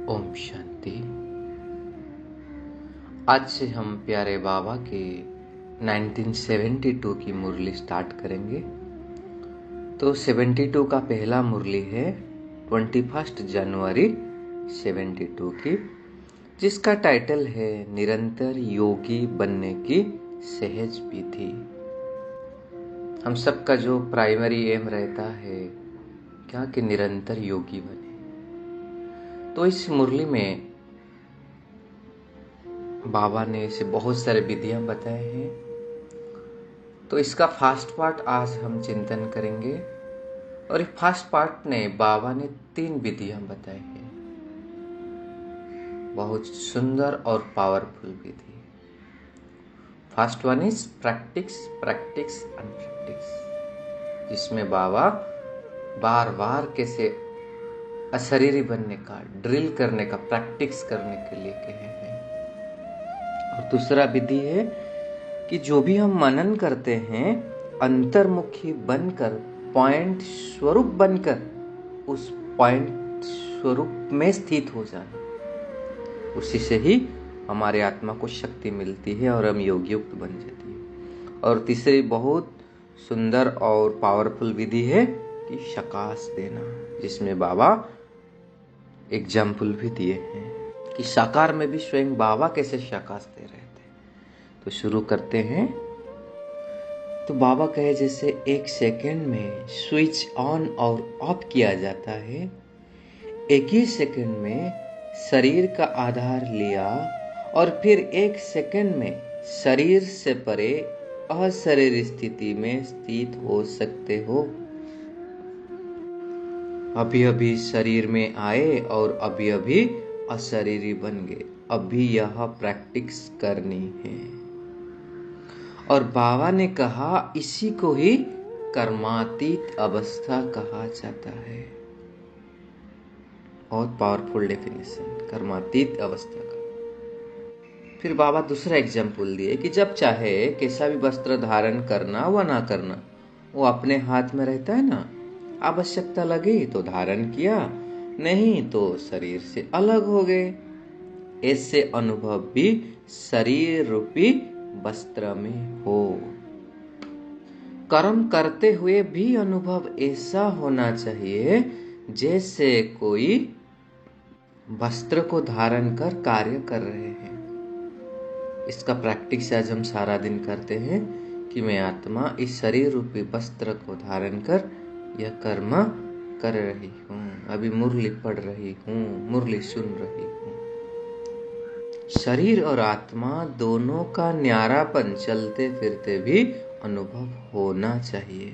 ओम शांति। आज से हम प्यारे बाबा के 1972 की मुरली स्टार्ट करेंगे। तो 72 का पहला मुरली है 21 जनवरी 72 की, जिसका टाइटल है निरंतर योगी बनने की सहज विधि। हम सबका जो प्राइमरी एम रहता है क्या कि निरंतर योगी बने। तो इस मुरली में बाबा ने इसे बहुत सारे विधियां बताए हैं। तो इसका फास्ट पार्ट आज हम चिंतन करेंगे। और इस फास्ट पार्ट ने बाबा ने 3 विधियां बताई हैं, बहुत सुंदर और powerful Vidhi. First one is practice practice and practice, जिसमें बाबा बार बार कैसे अशरीरी बनने का, ड्रिल करने का, प्रैक्टिस करने के लिए कहे हैं। और दूसरा विधि है कि जो भी हम मनन करते हैं अंतर्मुखी बनकर, पॉइंट स्वरूप बनकर उस पॉइंट स्वरूप में स्थित हो जाना। उसी से ही हमारे आत्मा को शक्ति मिलती है और हम योगयुक्त बन जाती है। और तीसरी बहुत सुंदर और पावरफुल विधि है कि शकाश देना, जिसमें बाबा एग्जाम्पल भी दिए हैं कि साकार में भी स्वयं बाबा कैसे शकाश दे रहे थे। तो शुरू करते हैं। तो बाबा कहे जैसे 1 सेकेंड में स्विच ऑन और ऑफ किया जाता है, एक ही सेकेंड में शरीर का आधार लिया और फिर 1 सेकेंड में शरीर से परे अशरीर स्थिति में स्थित हो सकते हो। अभी अभी शरीर में आए और अभी अभी अशरीरी बन गए। अभी यह प्रैक्टिस करनी है। और बाबा ने कहा इसी को ही कर्मातीत अवस्था कहा जाता है। बहुत पावरफुल डेफिनेशन कर्मातीत अवस्था का। फिर बाबा दूसरा एग्जाम्पल दिए कि जब चाहे कैसा भी वस्त्र धारण करना व ना करना वो अपने हाथ में रहता है ना। आवश्यकता लगी तो धारण किया, नहीं तो शरीर से अलग हो गए। ऐसे अनुभव भी शरीर रूपी वस्त्र में हो। कर्म करते हुए भी अनुभव ऐसा होना चाहिए जैसे कोई वस्त्र को धारण कर कार्य कर रहे हैं। इसका प्रैक्टिस आज हम सारा दिन करते हैं कि मैं आत्मा इस शरीर रूपी वस्त्र को धारण कर यह कर्म कर रही हूँ, अभी मुरली पढ़ रही हूँ, मुरली सुन रही हूँ। शरीर और आत्मा दोनों का न्यारापन चलते फिरते भी अनुभव होना चाहिए।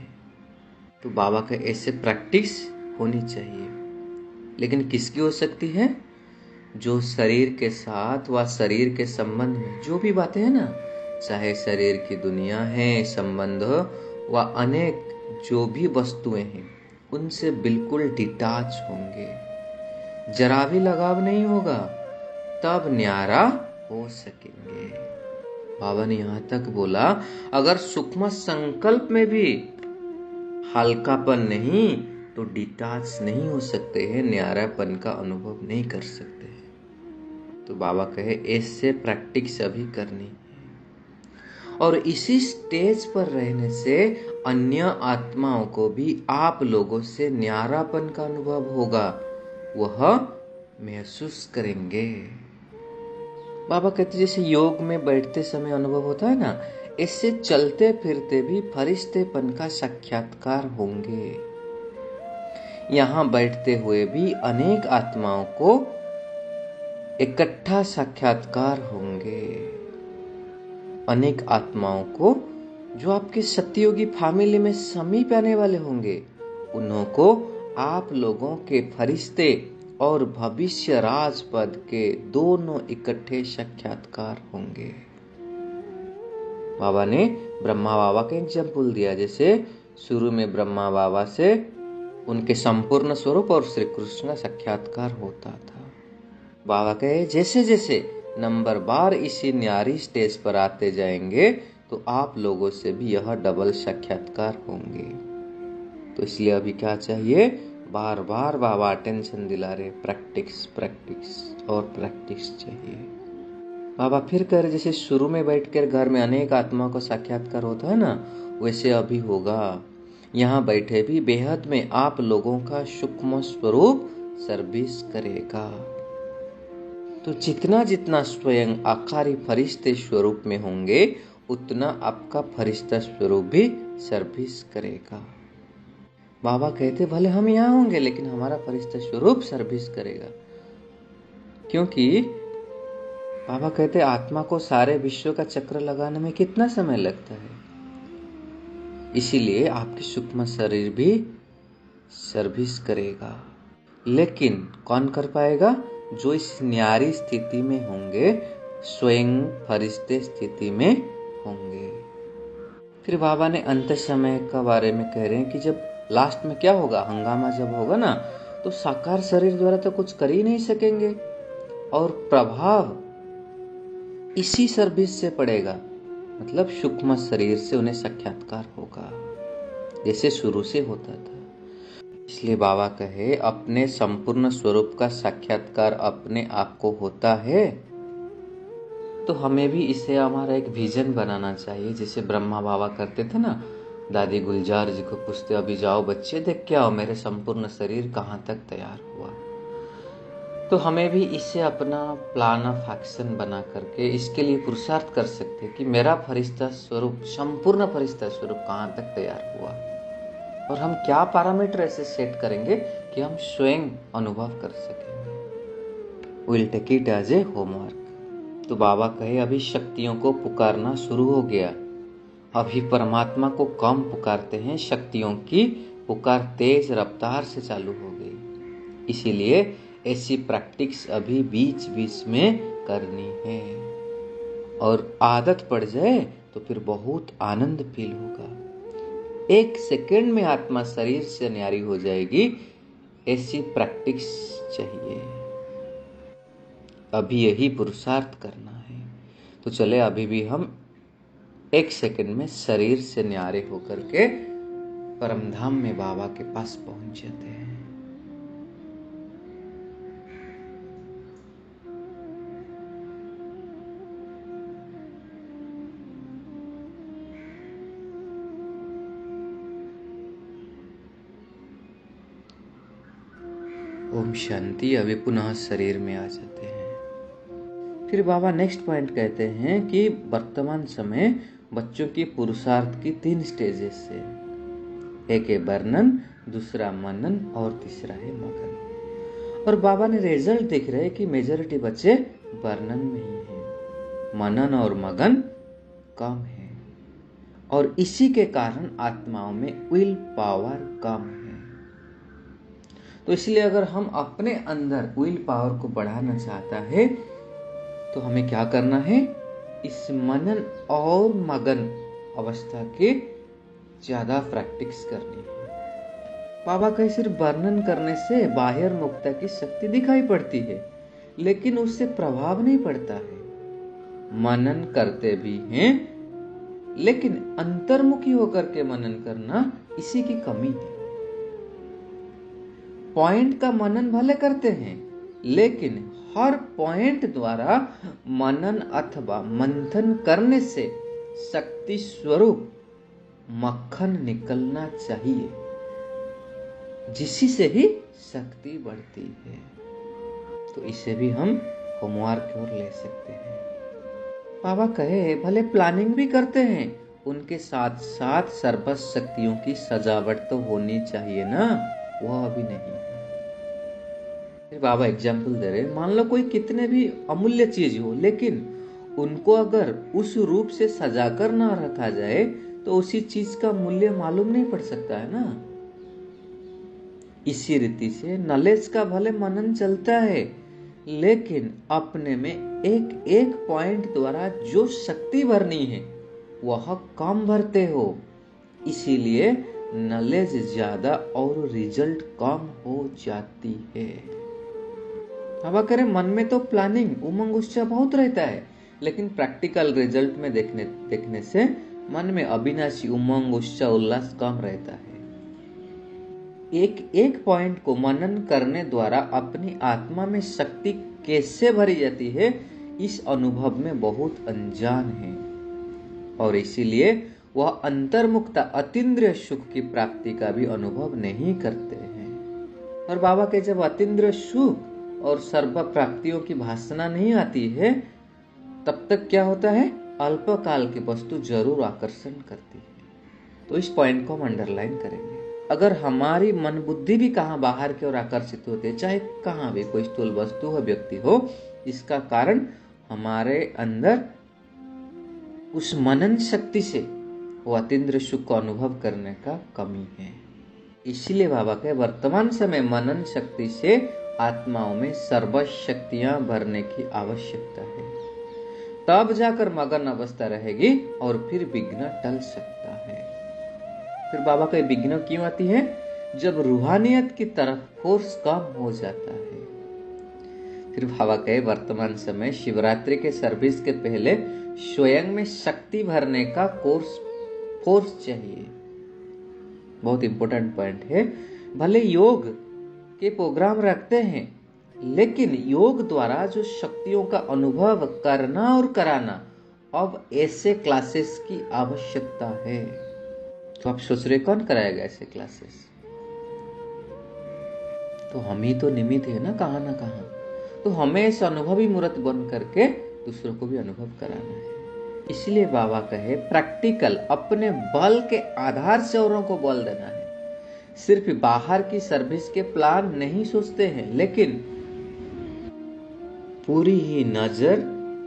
तो बाबा का ऐसे प्रैक्टिस होनी चाहिए। लेकिन किसकी हो सकती है? जो शरीर के साथ व शरीर के संबंध में जो भी बातें हैं ना, चाहे शरीर की दुनिया है, संबंध व अनेक जो भी वस्तुएं हैं, उनसे बिल्कुल डिटैच होंगे। जरा भी लगाव नहीं होगा, तब न्यारा हो सकेंगे। बाबा ने यहाँ तक बोला अगर सूक्ष्म संकल्प में भी हल्कापन नहीं तो डिटैच नहीं हो सकते हैं, न्यारापन का अनुभव नहीं कर सकते हैं। तो बाबा कहे ऐसे प्रैक्टिस अभी करनी है। और इसी स्टेज पर रहने से अन्य आत्माओं को भी आप लोगों से न्यारापन का अनुभव होगा, वह महसूस करेंगे। बाबा कहते जैसे योग में बैठते समय अनुभव होता है ना, इससे चलते फिरते भी फरिश्तेपन का साक्षात्कार होंगे। यहाँ बैठते हुए भी अनेक आत्माओं को इकट्ठा साक्षात्कार होंगे। अनेक आत्माओं को जो आपके सत्ययोगी फैमिली में समीप आने वाले होंगे, उन्हों को आप लोगों के फरिश्ते और भविष्य राजपद के दोनों इकट्ठे साक्षात्कार होंगे। बाबा ने ब्रह्मा बाबा का एग्जाम्पल दिया, जैसे शुरू में ब्रह्मा बाबा से उनके संपूर्ण स्वरूप और श्री कृष्ण का साक्षात्कार होता था। बाबा कहे जैसे जैसे नंबर बार इसी न्यारी स्टेज पर आते जाएंगे तो आप लोगों से भी यह डबल साक्षात्कार होंगे। तो इसलिए अभी क्या चाहिए? बार बार बाबा अटेंशन दिला रहे, प्रैक्टिस प्रैक्टिस और प्रैक्टिस चाहिए। बाबा फिर कह रहे, जैसे शुरू में बैठकर घर में अनेक आत्मा को साक्षात्कार होता है ना, वैसे अभी होगा। यहाँ बैठे भी बेहद में आप लोगों का सूक्ष्म स्वरूप सर्विस करेगा। तो जितना जितना स्वयं आकारी फरिश्ते स्वरूप में होंगे, उतना आपका फरिश्ता स्वरूप भी सर्विस करेगा। बाबा कहते भले हम यहाँ होंगे, लेकिन हमारा फरिश्ता स्वरूप सर्विस करेगा। क्योंकि बाबा कहते आत्मा को सारे विश्व का चक्र लगाने में कितना समय लगता है, इसीलिए आपकी सूक्ष्म शरीर भी सर्विस करेगा। लेकिन कौन कर पाएगा? जो इस न्यारी स्थिति में होंगे, स्वयं फरिश्ते स्थिति में होंगे। फिर बाबा ने अंत समय का बारे में कह रहे हैं कि जब लास्ट में क्या होगा, हंगामा जब होगा ना, तो साकार शरीर द्वारा तो कुछ कर ही नहीं सकेंगे और प्रभाव इसी सर्विस से पड़ेगा। मतलब सूक्ष्म शरीर से उन्हें साक्षात्कार होगा जैसे शुरू से होता था। इसलिए बाबा कहे अपने संपूर्ण स्वरूप का साक्षात्कार अपने आप को होता है, तो हमें भी इसे हमारा एक विजन बनाना चाहिए। जैसे ब्रह्मा बाबा करते थे ना, दादी गुलजार जी को पूछते, अभी जाओ बच्चे देख के आओ मेरे संपूर्ण शरीर कहाँ तक तैयार हुआ। तो हमें भी इसे अपना प्लान ऑफ एक्शन बना करके इसके लिए पुरुषार्थ कर सकते हैं कि मेरा फरिश्ता स्वरूप, संपूर्ण फरिश्ता स्वरूप कहाँ तक तैयार हुआ, और हम क्या पैरामीटर ऐसे सेट करेंगे कि हम स्वयं अनुभव कर सकेंगे। Will take it as a homework. तो बाबा कहे अभी शक्तियों को पुकारना शुरू हो गया, अभी परमात्मा को कम पुकारते हैं, शक्तियों की पुकार तेज रफ्तार से चालू हो गई। इसीलिए ऐसी प्रैक्टिस अभी बीच बीच में करनी है, और आदत पड़ जाए तो फिर बहुत आनंद फील होगा। 1 सेकंड में आत्मा शरीर से न्यारी हो जाएगी। ऐसी प्रैक्टिस चाहिए, अभी यही पुरुषार्थ करना है। तो चले अभी भी हम 1 सेकंड में शरीर से न्यारे होकर के परमधाम में बाबा के पास पहुंच जाते हैं। ओम शांति। अभी पुनः शरीर में आ जाते हैं। फिर बाबा नेक्स्ट पॉइंट कहते हैं कि वर्तमान समय बच्चों की पुरुषार्थ की 3 स्टेजेस है। एक है वर्णन, दूसरा मनन और तीसरा है मगन। और बाबा ने रिजल्ट देख रहे हैं कि मेजॉरिटी बच्चे वर्णन में ही हैं, मनन और मगन कम है, और इसी के कारण आत्माओं में विल पावर कम है। तो इसलिए अगर हम अपने अंदर विल पावर को बढ़ाना चाहता है तो हमें क्या करना है? इस मनन और मगन अवस्था के ज्यादा प्रैक्टिस करनी है। बाबा कहे सिर्फ वर्णन करने से बाह्य मुक्ता की शक्ति दिखाई पड़ती है, लेकिन उससे प्रभाव नहीं पड़ता है। मनन करते भी हैं, लेकिन अंतर्मुखी होकर के मनन करना इसी की कमी है। पॉइंट का मनन भले करते हैं, लेकिन हर पॉइंट द्वारा मनन अथवा मंथन करने से शक्ति स्वरूप मक्खन निकलना चाहिए, जिसी से ही शक्ति बढ़ती है। तो इसे भी हम होमवर्क की ओर ले सकते हैं। बाबा कहे भले प्लानिंग भी करते हैं, उनके साथ साथ सर्वस शक्तियों की सजावट तो होनी चाहिए ना, वह अभी नहीं है। फिर बाबा एग्जाम्पल दे रहे, मान लो कोई कितने भी अमूल्य चीज हो, लेकिन उनको अगर उस रूप से सजाकर ना रखा जाए तो उसी चीज का मूल्य मालूम नहीं पड़ सकता है ना। इसी रीति से नॉलेज का भले मनन चलता है, लेकिन अपने में एक एक पॉइंट द्वारा जो शक्ति भरनी है वह कम भरते हो, इसीलिए नॉलेज ज्यादा और रिजल्ट कम हो जाती है। बाबा करें मन में तो प्लानिंग उमंग उत्साह बहुत रहता है, लेकिन प्रैक्टिकल रिजल्ट में देखने से मन में अविनाशी उमंग उत्साह उल्लास कम रहता है। एक एक पॉइंट को मनन करने द्वारा अपनी आत्मा में शक्ति कैसे भरी जाती है, इस अनुभव में बहुत अनजान है और इसीलिए वह अंतर्मुक्ता अतीन्द्रिय सुख की प्राप्ति का भी अनुभव नहीं करते हैं। और बाबा के जब अतीन्द्रिय सुख और सर्व प्राप्तियों की भासना नहीं आती है, तब तक क्या होता है, अल्पकाल की वस्तु जरूर आकर्षण करती है। तो इस पॉइंट को हम अंडरलाइन करेंगे। अगर हमारी मन बुद्धि भी कहाँ बाहर की ओर आकर्षित होती है, चाहे कहाँ भी कोई स्थूल वस्तु हो, व्यक्ति हो, इसका कारण हमारे अंदर उस मनन शक्ति से वो अतीन्द्रिय सुख को अनुभव करने का कमी है। इसीलिए बाबा के वर्तमान समय मनन शक्ति से आत्माओं में सर्व शक्तियां भरने की आवश्यकता है, तब जाकर मगन अवस्था रहेगी और फिर विघ्न टल सकता है। फिर बाबा का विघ्न क्यों आती है, जब रूहानियत की तरफ फोर्स कम हो जाता है। फिर बाबा कहे वर्तमान समय शिवरात्रि के सर्विस के पहले स्वयं में शक्ति भरने का फोर्स चाहिए। बहुत इंपॉर्टेंट पॉइंट है। भले योग के प्रोग्राम रखते हैं, लेकिन योग द्वारा जो शक्तियों का अनुभव करना और कराना, अब ऐसे क्लासेस की आवश्यकता है। तो आप सोच रहे कौन कराएगा ऐसे क्लासेस? तो हम ही तो निमित्त है ना कहाँ। तो हमें इस अनुभवी मूर्त बन करके दूसरों को भी अनुभव कराना है। इसलिए बाबा कहे प्रैक्टिकल अपने बल के आधार से औरों को बल देना है। सिर्फ बाहर की सर्विस के प्लान नहीं सोचते हैं, लेकिन पूरी ही नजर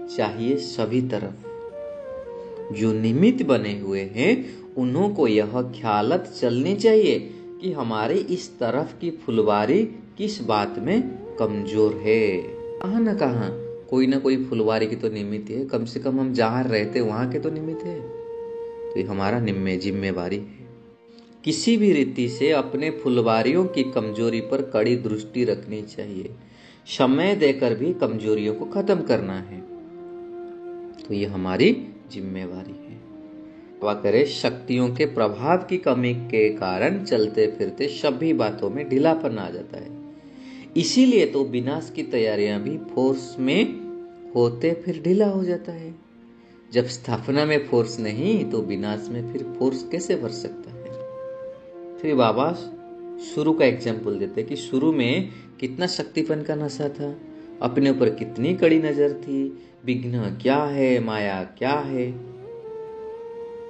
चाहिए सभी तरफ। जो निमित्त बने हुए हैं उन्हों को यह ख्यालत चलनी चाहिए कि हमारी इस तरफ की फुलवारी किस बात में कमजोर है। कहाँ न कहाँ कोई ना कोई फुलवारी की तो निमित्त है, कम से कम हम जहाँ रहते वहां के तो निमित्त है। तो ये हमारा जिम्मेवारी है। किसी भी रीति से अपने फुलवारियों की कमजोरी पर कड़ी दृष्टि रखनी चाहिए, समय देकर भी कमजोरियों को खत्म करना है। तो ये हमारी जिम्मेवारी है। बाबा करे शक्तियों के प्रभाव की कमी के कारण चलते फिरते सभी बातों में ढीलापन आ जाता है। इसीलिए तो विनाश की तैयारियां भी फोर्स में होते फिर ढीला हो जाता है। जब स्थापना में फोर्स नहीं तो विनाश में फिर फोर्स कैसे भर सकता है। फिर बाबा शुरू का एग्जाम्पल देते कि शुरू में कितना शक्तिपन का नशा था, अपने ऊपर कितनी कड़ी नजर थी, विघ्न क्या है, माया क्या है,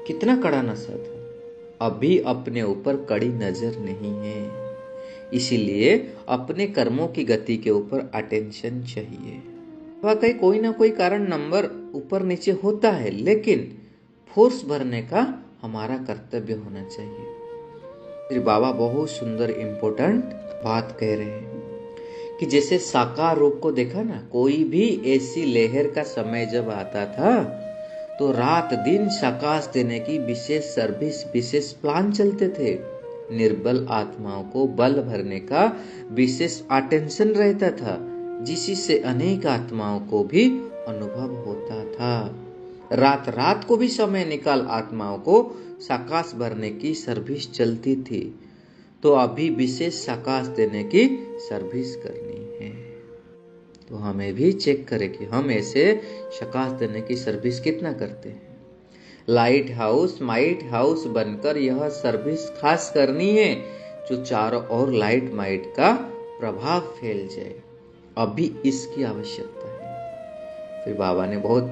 कितना कड़ा नशा था। अभी अपने ऊपर कड़ी नजर नहीं है। इसीलिए अपने कर्मों की गति के ऊपर अटेंशन चाहिए। वाकई कोई ना कोई कारण नंबर ऊपर नीचे होता है, लेकिन फोर्स भरने का हमारा कर्तव्य होना चाहिए। फिर बाबा बहुत सुंदर इंपॉर्टेंट बात कह रहे हैं कि जैसे साकार रूप को देखा ना, कोई भी ऐसी लहर का समय जब आता था तो रात दिन साकाश देने की विशेष सर्विस, विशेष प्लान चलते थे। निर्बल आत्माओं को बल भरने का विशेष अटेंशन रहता था, जिससे अनेक आत्माओं को भी अनुभव होता था। रात रात को भी समय निकाल आत्माओं को साकाश भरने की सर्विस चलती थी। तो अभी विशेष साकाश देने की सर्विस करनी है। तो हमें भी चेक करें कि हम ऐसे साकाश देने की सर्विस कितना करते हैं। लाइट हाउस माइट हाउस बनकर यह सर्विस खास करनी है, जो चारों ओर लाइट माइट का प्रभाव फैल जाए। अभी इसकी आवश्यकता है। फिर बाबा ने बहुत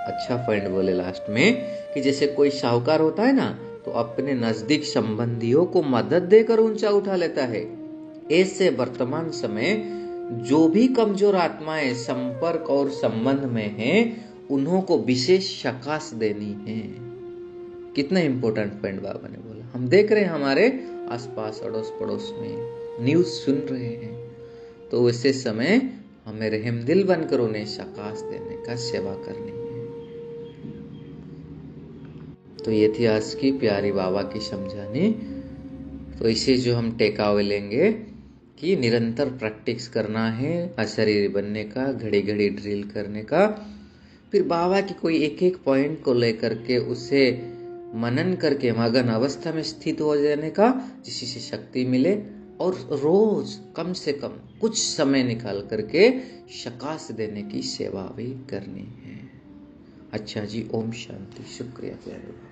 अच्छा पॉइंट बोले लास्ट में कि जैसे कोई साहूकार होता है ना, तो अपने नजदीक संबंधियों को मदद देकर ऊंचा उठा लेता है। ऐसे वर्तमान समय जो भी कमजोर आत्माएं संपर्क और संबंध में हैं, उन्हों को विशेष शकाश देनी है। कितना इंपॉर्टेंट पॉइंट बाबा ने बोला। हम देख रहे हैं हमारे आसपास अड़ोस पड़ोस में न्यूज सुन रहे हैं, तो वैसे समय हमें रहम दिल बनकर उन्हें शकाश देने का सेवा करनी है। तो ये थी आज की प्यारी बाबा की समझानी। तो इसे जो हम टेक अवे लेंगे कि निरंतर प्रैक्टिस करना है आचार्य बनने का, घड़ी घड़ी ड्रिल करने का। फिर बाबा की कोई एक एक पॉइंट को लेकर के उसे मनन करके मगन अवस्था में स्थित हो जाने का, जिससे शक्ति मिले और रोज कम से कम कुछ समय निकाल करके शकाश देने की सेवा भी करनी है। अच्छा जी, ओम शांति। शुक्रिया प्यारे।